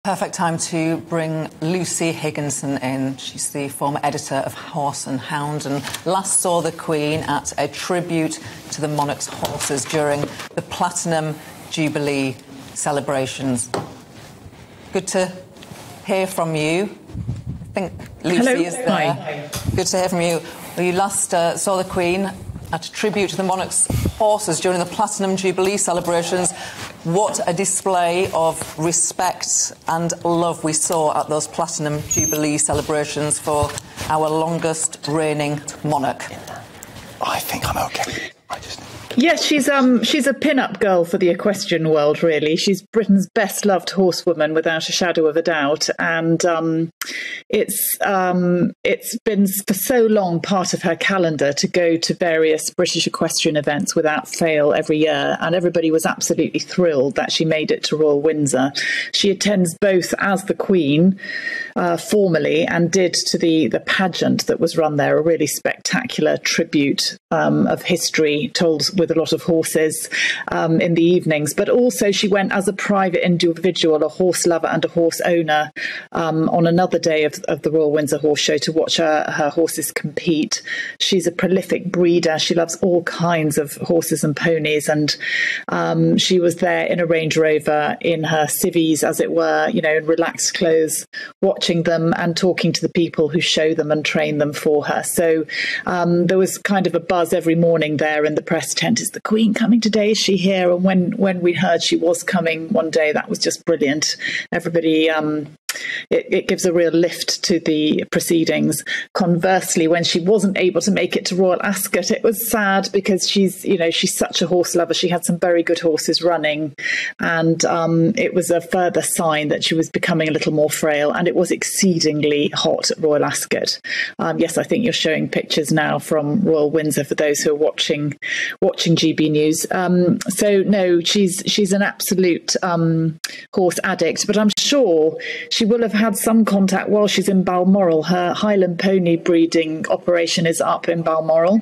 Perfect time to bring Lucy Higginson in. She's the former editor of Horse and Hound and last saw the Queen at a tribute to the monarch's horses during the Platinum Jubilee celebrations. Good to hear from you. I think Lucy is there. Hi. Good to hear from you. You last saw the Queen at a tribute to the monarch's horses during the Platinum Jubilee celebrations. What a display of respect and love we saw at those Platinum Jubilee celebrations for our longest reigning monarch. I think I'm okay. Yes, she's a pin-up girl for the equestrian world, really. She's Britain's best-loved horsewoman, without a shadow of a doubt. And it's been for so long part of her calendar to go to various British equestrian events without fail every year. And everybody was absolutely thrilled that she made it to Royal Windsor. She attends both as the Queen formally and did to the pageant that was run there, a really spectacular tribute of history told with a lot of horses in the evenings. But also she went as a private individual, a horse lover and a horse owner, on another day of the Royal Windsor Horse Show to watch her horses compete. She's a prolific breeder. She loves all kinds of horses and ponies. And she was there in a Range Rover in her civvies, as it were, you know, in relaxed clothes, watching them and talking to the people who show them and train them for her. So there was kind of a buzz every morning there in the press tent. Is the Queen coming today? Is she here? And when we heard she was coming one day, that was just brilliant. Everybody, it gives a real lift to the proceedings. Conversely, when she wasn't able to make it to Royal Ascot, it was sad because she's such a horse lover. She had some very good horses running, and it was a further sign that she was becoming a little more frail. And it was exceedingly hot at Royal Ascot. Yes, I think you're showing pictures now from Royal Windsor for those who are watching GB News. So no, she's an absolute horse addict, but I'm sure she will have had some contact while she's in Balmoral. Her Highland pony breeding operation is up in Balmoral.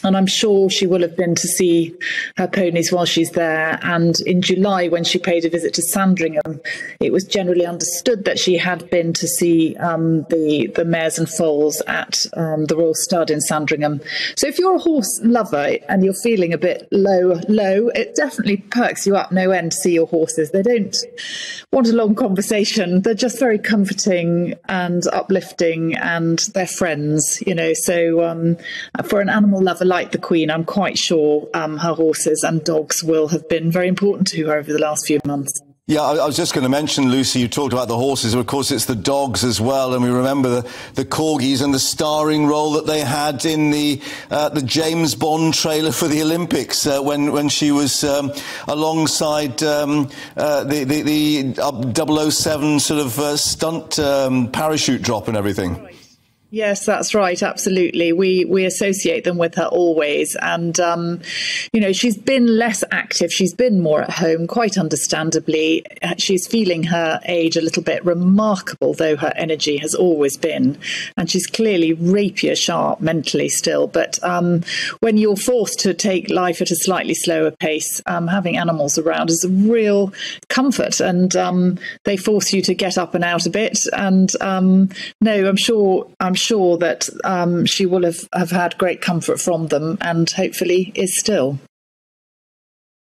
And I'm sure she will have been to see her ponies while she's there. And in July, when she paid a visit to Sandringham, it was generally understood that she had been to see the mares and foals at the Royal Stud in Sandringham. So if you're a horse lover and you're feeling a bit low, it definitely perks you up no end to see your horses. They don't want a long conversation. They're just very comforting and uplifting, and they're friends, you know. So for an animal lover like the Queen, I'm quite sure her horses and dogs will have been very important to her over the last few months. Yeah, I was just going to mention, Lucy, you talked about the horses. Of course, it's the dogs as well. And we remember the corgis and the starring role that they had in the James Bond trailer for the Olympics when she was alongside the 007 sort of stunt parachute drop and everything. Yes, that's right. Absolutely. We associate them with her always. And, you know, she's been less active. She's been more at home, quite understandably. She's feeling her age a little bit, remarkable though her energy has always been. And she's clearly rapier sharp mentally still. But when you're forced to take life at a slightly slower pace, having animals around is a real comfort. And they force you to get up and out a bit. And no, I'm sure that she will have had great comfort from them, and hopefully is still.